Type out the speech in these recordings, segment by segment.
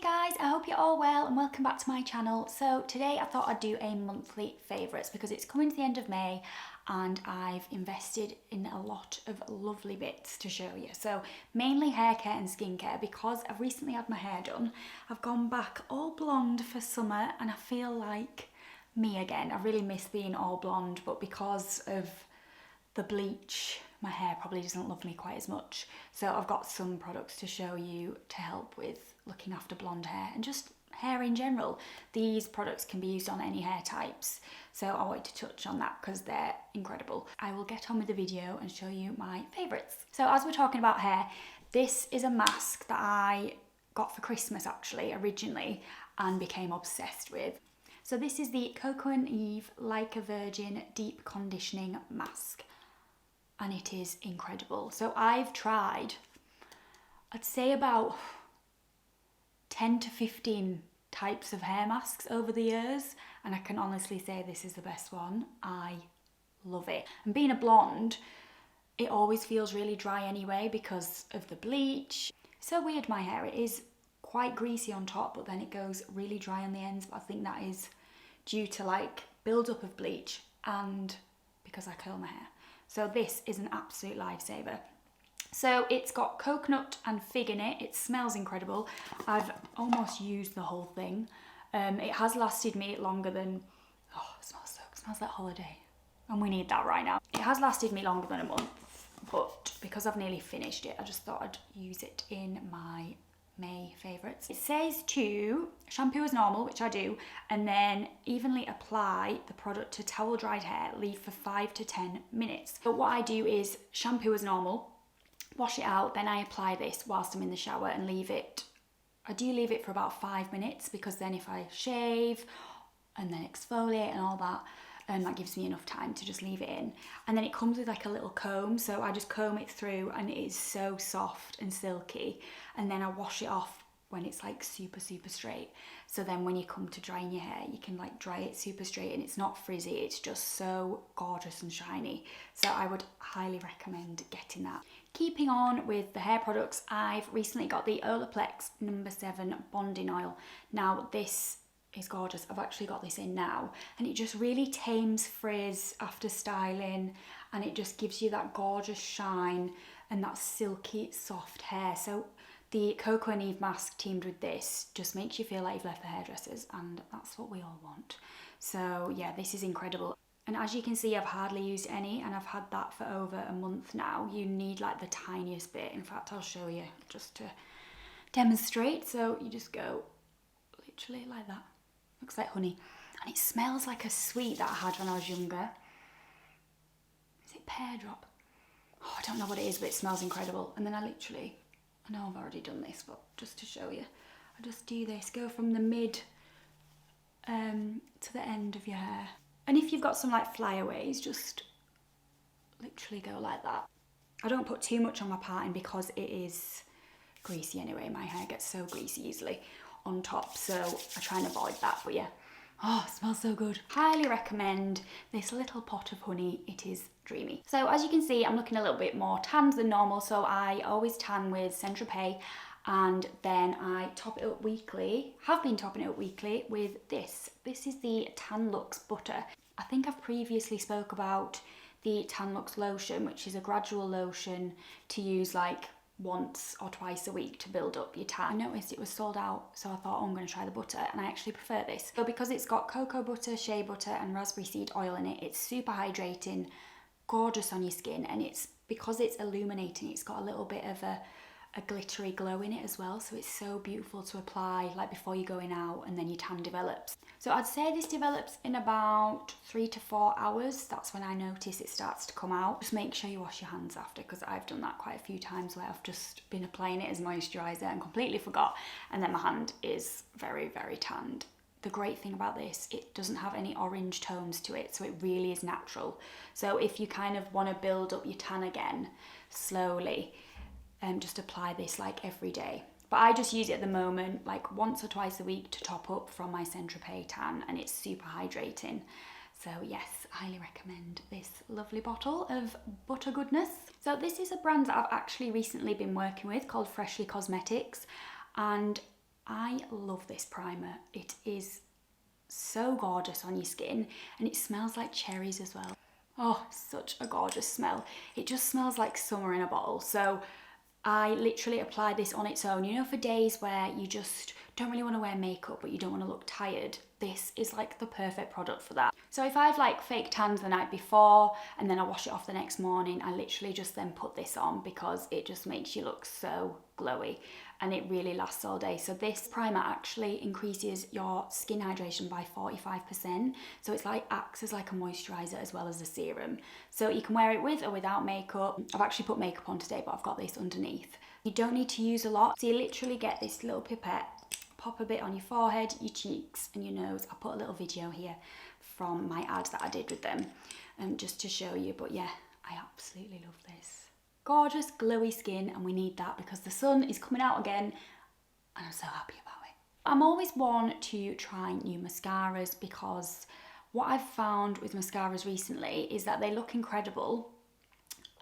guys, I hope you're all well and welcome back to my channel. So today I thought I'd do a monthly favourites because it's coming to the end of May and I've invested in a lot of lovely bits to show you. So mainly hair care and skincare because I've recently had my hair done. I've gone back all blonde for summer and I feel like me again. I really miss being all blonde, but because of the bleach, my hair probably doesn't love me quite as much. So I've got some products to show you to help with looking after blonde hair and just hair in general. These products can be used on any hair types. So I wanted to touch on that because they're incredible. I will get on with the video and show you my favourites. So as we're talking about hair, this is a mask that I got for Christmas actually originally and became obsessed with. So this is the Coco & Eve Like a Virgin Deep Conditioning Mask. And it is incredible. So I've tried, I'd say about 10 to 15 types of hair masks over the years, and I can honestly say this is the best one. I love it. And being a blonde, it always feels really dry anyway because of the bleach. So weird, my hair, it is quite greasy on top, but then it goes really dry on the ends, but I think that is due to like build up of bleach and because I curl my hair. So this is an absolute lifesaver. So it's got coconut and fig in it. It smells incredible. I've almost used the whole thing. It has lasted me longer than, oh, it smells like holiday. And we need that right now. It has lasted me longer than a month, but because I've nearly finished it, I just thought I'd use it in my May favourites. It says to shampoo as normal, which I do, and then evenly apply the product to towel dried hair, leave for 5 to 10 minutes. But what I do is shampoo as normal, wash it out, then I apply this whilst I'm in the shower and leave it. I do leave it for about 5 minutes because then if I shave and then exfoliate and all that, that gives me enough time to just leave it in. And then it comes with like a little comb, so I just comb it through and it is so soft and silky. And then I wash it off when it's like super straight. So then when you come to drying your hair, you can like dry it super straight and it's not frizzy, it's just so gorgeous and shiny. So I would highly recommend getting that. Keeping on with the hair products, I've recently got the Olaplex No. 7 Bonding Oil. Now this is gorgeous. I've actually got this in now and it just really tames frizz after styling and it just gives you that gorgeous shine and that silky soft hair. So the Coco & Eve mask teamed with this just makes you feel like you've left the hairdressers, and that's what we all want. So yeah, this is incredible. And as you can see, I've hardly used any and I've had that for over a month now. You need like the tiniest bit. In fact, I'll show you just to demonstrate. So you just go literally like that. Looks like honey. And it smells like a sweet that I had when I was younger. Is it pear drop? Oh, I don't know what it is, but it smells incredible. And then I know I've already done this, but just to show you, I just do this, go from the mid to the end of your hair. And if you've got some like flyaways, just literally go like that. I don't put too much on my parting because it is greasy anyway. My hair gets so greasy easily on top, so I try and avoid that. But yeah, oh, it smells so good. Highly recommend this little pot of honey. It is dreamy. So as you can see, I'm looking a little bit more tanned than normal, so I always tan with Saint-Tropez and then I top it up weekly, have been topping it up weekly with this. This is the Tan Luxe Butter. I think I've previously spoke about the Tan Luxe lotion, which is a gradual lotion to use like once or twice a week to build up your tan. I noticed it was sold out, so I thought, oh, I'm going to try the butter, and I actually prefer this. So because it's got cocoa butter, shea butter and raspberry seed oil in it, it's super hydrating, gorgeous on your skin, and it's because it's illuminating, it's got a little bit of a glittery glow in it as well, so it's so beautiful to apply like before you're going out and then your tan develops. So I'd say this develops in about 3 to 4 hours. That's when I notice it starts to come out. Just make sure you wash your hands after, because I've done that quite a few times where I've just been applying it as moisturiser and completely forgot, and then my hand is very tanned. The great thing about this, it doesn't have any orange tones to it, so it really is natural. So if you kind of want to build up your tan again slowly, just apply this like every day. But I just use it at the moment like once or twice a week to top up from my Saint-Tropez tan, and it's super hydrating. So yes, I highly recommend this lovely bottle of butter goodness. So this is a brand that I've actually recently been working with called Freshly Cosmetics, and I love this primer. It is so gorgeous on your skin, and it smells like cherries as well. Oh, such a gorgeous smell. It just smells like summer in a bottle. So I literally apply this on its own. You know, for days where you just don't really want to wear makeup but you don't want to look tired, this is like the perfect product for that. So if I've like fake tanned the night before and then I wash it off the next morning, I literally just then put this on because it just makes you look so glowy, and it really lasts all day. So this primer actually increases your skin hydration by 45%. So it's like acts as like a moisturizer as well as a serum. So you can wear it with or without makeup. I've actually put makeup on today, but I've got this underneath. You don't need to use a lot. So you literally get this little pipette, pop a bit on your forehead, your cheeks and your nose. I'll put a little video here from my ad that I did with them just to show you. But yeah, I absolutely love this. Gorgeous glowy skin, and we need that because the sun is coming out again and I'm so happy about it. I'm always one to try new mascaras because what I've found with mascaras recently is that they look incredible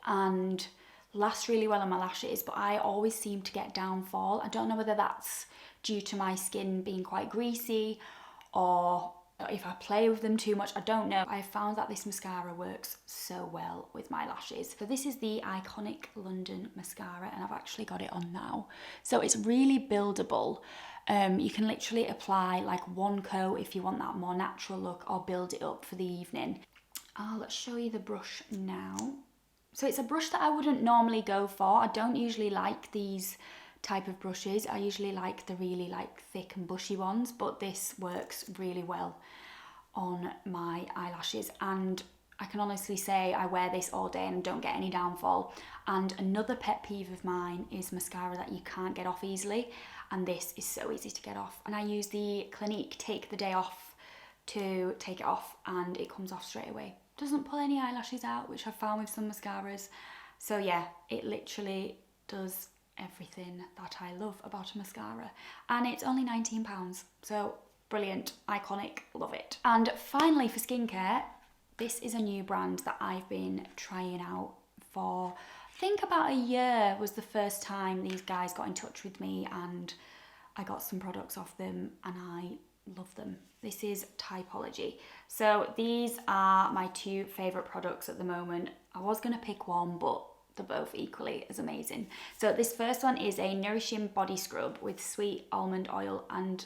and last really well on my lashes, but I always seem to get downfall. I don't know whether that's due to my skin being quite greasy or if I play with them too much, I don't know. I found that this mascara works so well with my lashes. So this is the Iconic London Mascara, and I've actually got it on now. So it's really buildable. You can literally apply like one coat if you want that more natural look, or build it up for the evening. I'll show you the brush now. So it's a brush that I wouldn't normally go for. I don't usually like these type of brushes. I usually like the really like thick and bushy ones, but this works really well on my eyelashes, and I can honestly say I wear this all day and don't get any downfall. And another pet peeve of mine is mascara that you can't get off easily, and this is so easy to get off. And I use the Clinique Take the Day Off to take it off, and it comes off straight away. Doesn't pull any eyelashes out, which I've found with some mascaras. So yeah, it literally does everything that I love about a mascara, and it's only £19, so brilliant, iconic, love it. And finally for skincare, this is a new brand that I've been trying out for I think about a year. Was the first time these guys got in touch with me and I got some products off them and I love them. This is Typology. So these are my two favourite products at the moment. I was going to pick one, but they're both equally as amazing. So this first one is a nourishing body scrub with sweet almond oil, and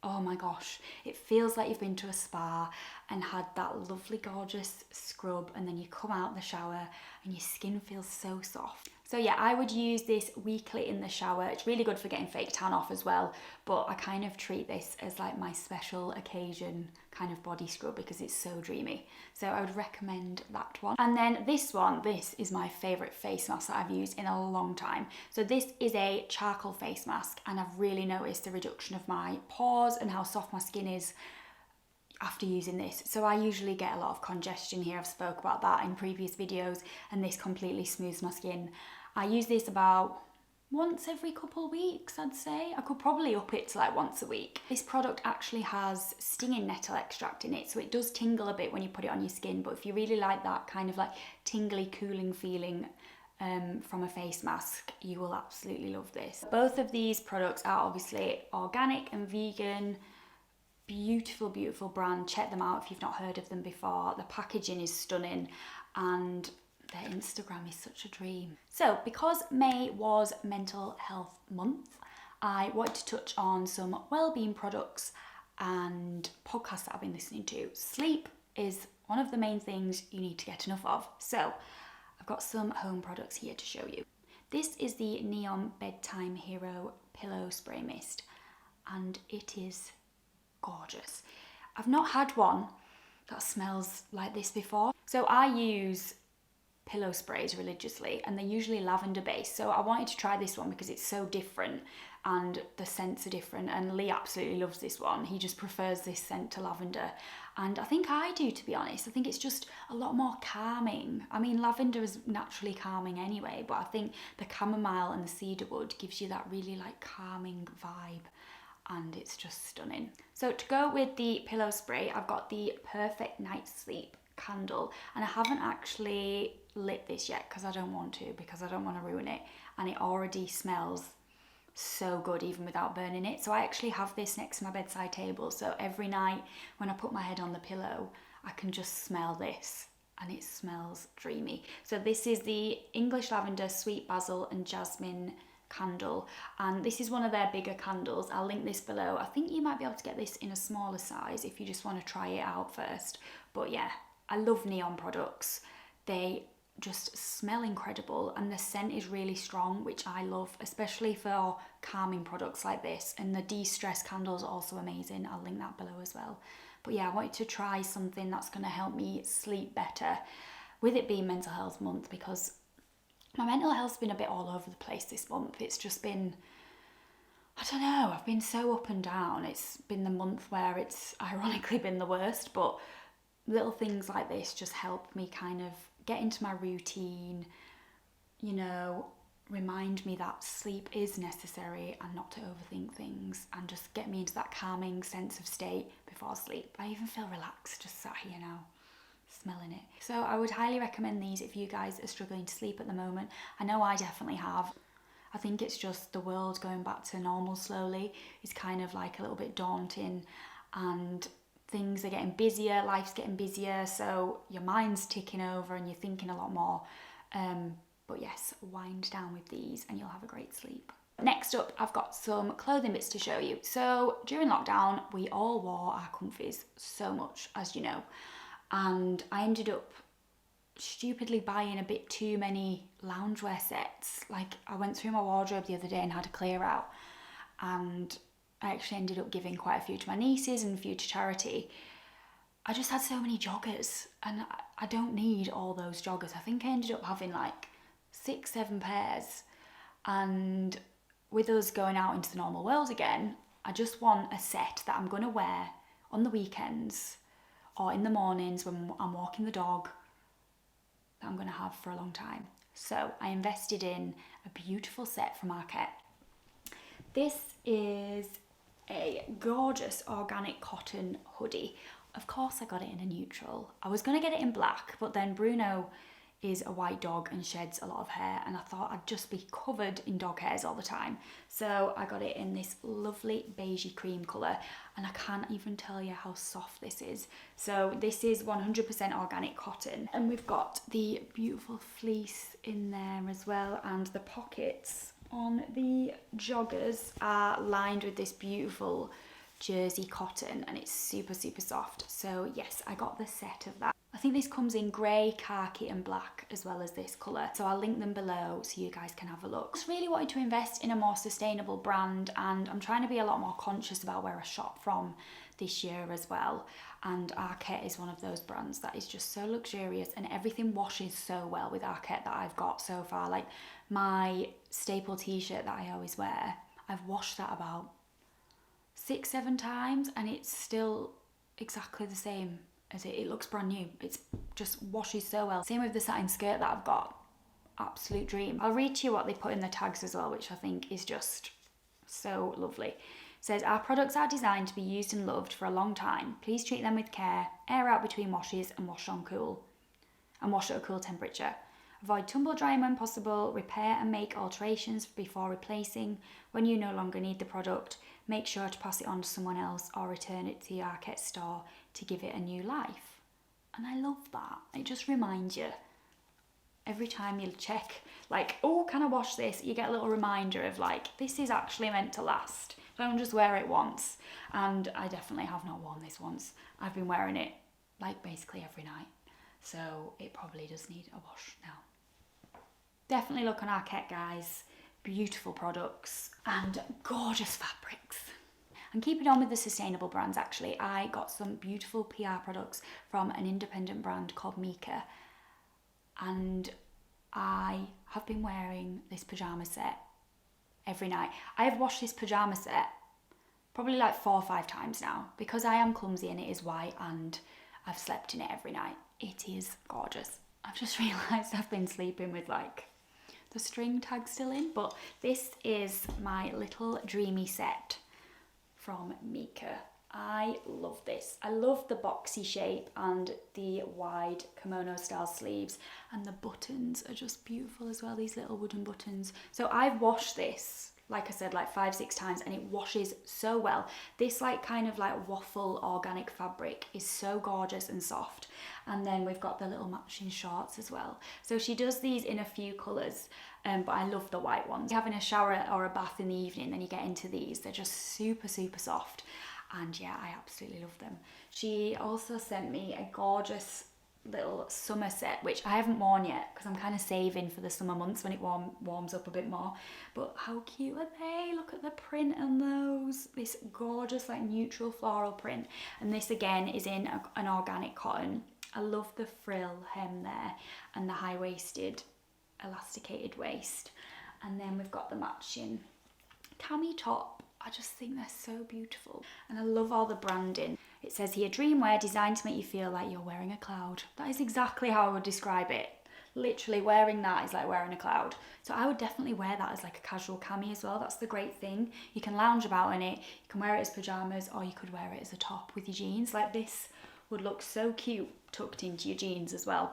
oh my gosh, it feels like you've been to a spa and had that lovely gorgeous scrub, and then you come out the shower and your skin feels so soft. So yeah, I would use this weekly in the shower. It's really good for getting fake tan off as well, but I kind of treat this as like my special occasion kind of body scrub because it's so dreamy. So I would recommend that one. And then this one, this is my favourite face mask that I've used in a long time. So this is a charcoal face mask, and I've really noticed the reduction of my pores and how soft my skin is after using this. So I usually get a lot of congestion here. I've spoke about that in previous videos, and this completely smooths my skin. I use this about once every couple of weeks, I'd say. I could probably up it to like once a week. This product actually has stinging nettle extract in it, so it does tingle a bit when you put it on your skin, but if you really like that kind of like tingly, cooling feeling from a face mask, you will absolutely love this. Both of these products are obviously organic and vegan. Beautiful, beautiful brand. Check them out if you've not heard of them before. The packaging is stunning and their Instagram is such a dream. So because May was Mental Health Month, I wanted to touch on some wellbeing products and podcasts that I've been listening to. Sleep is one of the main things you need to get enough of. So I've got some home products here to show you. This is the Neon Bedtime Hero Pillow Spray Mist, and it is gorgeous. I've not had one that smells like this before. So I use pillow sprays religiously, and they're usually lavender based, so I wanted to try this one because it's so different and the scents are different, and Lee absolutely loves this one. He just prefers this scent to lavender, and I think I do, to be honest. I think it's just a lot more calming. I mean, lavender is naturally calming anyway, but I think the chamomile and the cedarwood gives you that really like calming vibe, and it's just stunning. So to go with the pillow spray, I've got the Perfect Night Sleep candle, and I haven't actually lit this yet because I don't want to ruin it, and it already smells so good even without burning it. So I actually have this next to my bedside table, so every night when I put my head on the pillow I can just smell this and it smells dreamy. So this is the English lavender, sweet basil and jasmine candle, and this is one of their bigger candles. I'll link this below. I think you might be able to get this in a smaller size if you just want to try it out first. But yeah, I love neon products. They just smell incredible and the scent is really strong, which I love, especially for calming products like this. And the de-stress candles are also amazing. I'll link that below as well. But yeah, I wanted to try something that's going to help me sleep better, with it being mental health month, because my mental health's been a bit all over the place this month. It's just been, I don't know, I've been so up and down. It's been the month where it's ironically been the worst, but little things like this just help me kind of get into my routine, you know, remind me that sleep is necessary and not to overthink things, and just get me into that calming sense of state before sleep. I even feel relaxed just sat here now smelling it. So I would highly recommend these if you guys are struggling to sleep at the moment. I know I definitely have. I think it's just the world going back to normal slowly is kind of like a little bit daunting, and things are getting busier, life's getting busier, so your mind's ticking over and you're thinking a lot more. But yes, wind down with these and you'll have a great sleep. Next up, I've got some clothing bits to show you. So during lockdown, we all wore our comfies so much, as you know, and I ended up stupidly buying a bit too many loungewear sets. Like, I went through my wardrobe the other day and had a clear out, and I actually ended up giving quite a few to my nieces and a few to charity. I just had so many joggers and I don't need all those joggers. I think I ended up having like 6-7 pairs, and with us going out into the normal world again, I just want a set that I'm going to wear on the weekends or in the mornings when I'm walking the dog, that I'm going to have for a long time. So I invested in a beautiful set from haircare. This is a gorgeous organic cotton hoodie. Of course I got it in a neutral. I was going to get it in black, but then Bruno is a white dog and sheds a lot of hair, and I thought I'd just be covered in dog hairs all the time. So I got it in this lovely beigey cream colour, and I can't even tell you how soft this is. So this is 100% organic cotton, and we've got the beautiful fleece in there as well, and the pockets on the joggers are lined with this beautiful jersey cotton, and it's super soft. So yes, I got the set of that. I think this comes in grey, khaki and black, as well as this colour. So I'll link them below so you guys can have a look. I just really wanted to invest in a more sustainable brand, and I'm trying to be a lot more conscious about where I shop from this year as well. And Arket is one of those brands that is just so luxurious, and everything washes so well with Arket that I've got so far. Like my staple t-shirt that I always wear, I've washed that about 6-7 times and it's still exactly the same as it looks brand new. It's just washes so well. Same with the satin skirt that I've got. Absolute dream. I'll read to you what they put in the tags as well, which I think is just so lovely. It says, our products are designed to be used and loved for a long time. Please treat them with care, air out between washes and wash at a cool temperature. Avoid tumble drying when possible, repair and make alterations before replacing. When you no longer need the product, make sure to pass it on to someone else or return it to the Arket store to give it a new life. And I love that. It just reminds you, every time you check, like, oh, can I wash this? You get a little reminder of like, this is actually meant to last. Don't just wear it once. And I definitely have not worn this once. I've been wearing it like basically every night. So it probably does need a wash now. Definitely look on Arket, guys. Beautiful products and gorgeous fabrics. And keeping on with the sustainable brands, actually, I got some beautiful PR products from an independent brand called Mika. And I have been wearing this pyjama set every night. I have washed this pyjama set probably like 4 or 5 times now, because I am clumsy and it is white and I've slept in it every night. It is gorgeous. I've just realised I've been sleeping with like the string tag still in, but this is my little dreamy set from Mika. I love this. I love the boxy shape and the wide kimono style sleeves, and the buttons are just beautiful as well, these little wooden buttons. So I've washed this like I said, like 5-6 times, and it washes so well. This like kind of like waffle organic fabric is so gorgeous and soft. And then we've got the little matching shorts as well. So she does these in a few colours, but I love the white ones. Having a shower or a bath in the evening, then you get into these. They're just super, super soft. And yeah, I absolutely love them. She also sent me a gorgeous little summer set, which I haven't worn yet because I'm kind of saving for the summer months when it warms up a bit more. But how cute are they? Look at the print on those. This gorgeous like neutral floral print. And this again is in an organic cotton. I love the frill hem there and the high-waisted elasticated waist. And then we've got the matching cami top. I just think they're so beautiful. And I love all the branding. It says here, dreamwear designed to make you feel like you're wearing a cloud. That is exactly how I would describe it. Literally wearing that is like wearing a cloud. So I would definitely wear that as like a casual cami as well. That's the great thing. You can lounge about in it. You can wear it as pajamas, or you could wear it as a top with your jeans. Like this would look so cute tucked into your jeans as well,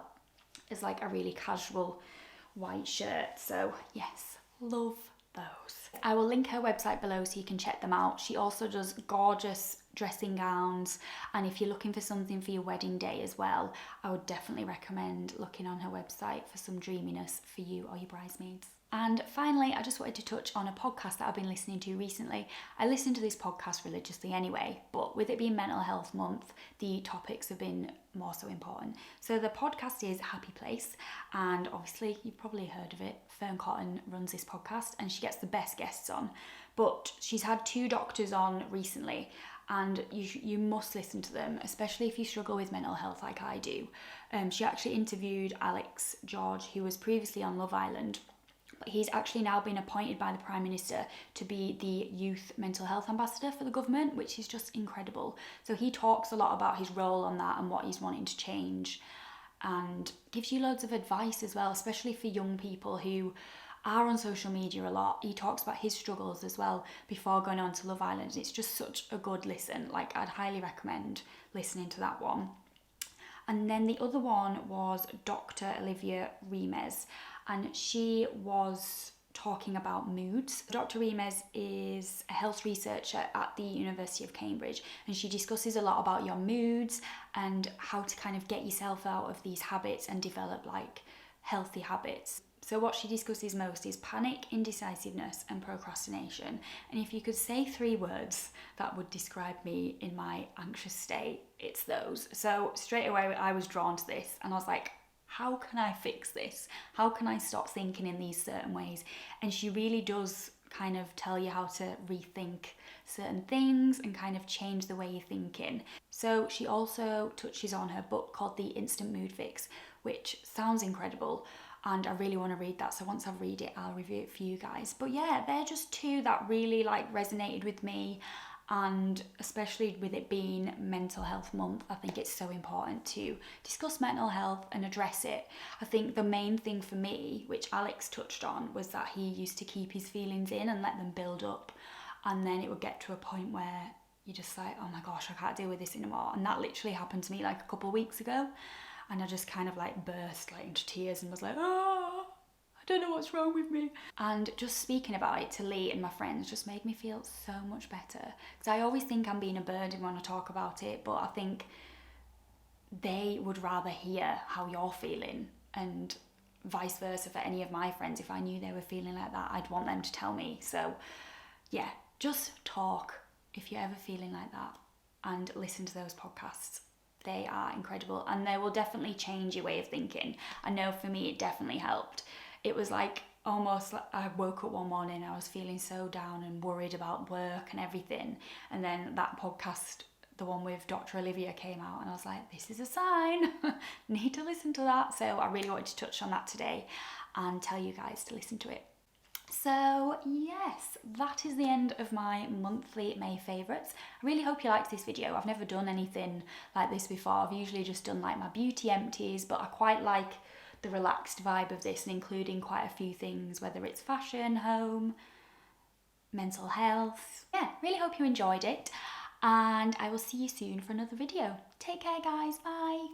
as like a really casual white shirt. So yes, love those. I will link her website below so you can check them out. She also does gorgeous dressing gowns, and if you're looking for something for your wedding day as well, I would definitely recommend looking on her website for some dreaminess for you or your bridesmaids. And finally, I just wanted to touch on a podcast that I've been listening to recently. I listen to this podcast religiously anyway, but with it being Mental Health Month, the topics have been more so important. So the podcast is Happy Place, and obviously you've probably heard of it. Fern Cotton runs this podcast and she gets the best guests on. But she's had 2 doctors on recently, and you must listen to them, especially if you struggle with mental health like I do. She actually interviewed Alex George, who was previously on Love Island. He's actually now been appointed by the Prime Minister to be the youth mental health ambassador for the government, which is just incredible. So he talks a lot about his role on that and what he's wanting to change, and gives you loads of advice as well, especially for young people who are on social media a lot. He talks about his struggles as well before going on to Love Island. It's just such a good listen. Like, I'd highly recommend listening to that one. And then the other one was Dr. Olivia Remes, and she was talking about moods. Dr. Remes is a health researcher at the University of Cambridge, and she discusses a lot about your moods and how to kind of get yourself out of these habits and develop like healthy habits. So what she discusses most is panic, indecisiveness, and procrastination. And if you could say 3 words that would describe me in my anxious state, it's those. So straight away I was drawn to this, and I was like, how can I fix this? How can I stop thinking in these certain ways? And she really does kind of tell you how to rethink certain things and kind of change the way you're thinking. So she also touches on her book called The Instant Mood Fix, which sounds incredible, and I really want to read that. So once I've read it, I'll review it for you guys. But yeah, they're just 2 that really like resonated with me. And especially with it being Mental Health Month, I think it's so important to discuss mental health and address it. I think the main thing for me, which Alex touched on, was that he used to keep his feelings in and let them build up. And then it would get to a point where you're just like, oh my gosh, I can't deal with this anymore. And that literally happened to me like a couple of weeks ago. And I just kind of like burst like into tears and was like, oh, I don't know what's wrong with me. And just speaking about it to Lee and my friends just made me feel so much better. Because I always think I'm being a burden when I talk about it, but I think they would rather hear how you're feeling, and vice versa for any of my friends. If I knew they were feeling like that, I'd want them to tell me. So yeah, just talk if you're ever feeling like that, and listen to those podcasts. They are incredible, and they will definitely change your way of thinking. I know for me it definitely helped. It was like almost like I woke up one morning, I was feeling so down and worried about work and everything, and then that podcast, the one with Dr. Olivia, came out, and I was like, this is a sign. Need to listen to that. So I really wanted to touch on that today and tell you guys to listen to it. So yes, that is the end of my monthly May favourites. I really hope you liked this video. I've never done anything like this before. I've usually just done like my beauty empties, but I quite like the relaxed vibe of this and including quite a few things, whether it's fashion, home, mental health. Yeah, really hope you enjoyed it, and I will see you soon for another video. Take care guys, bye!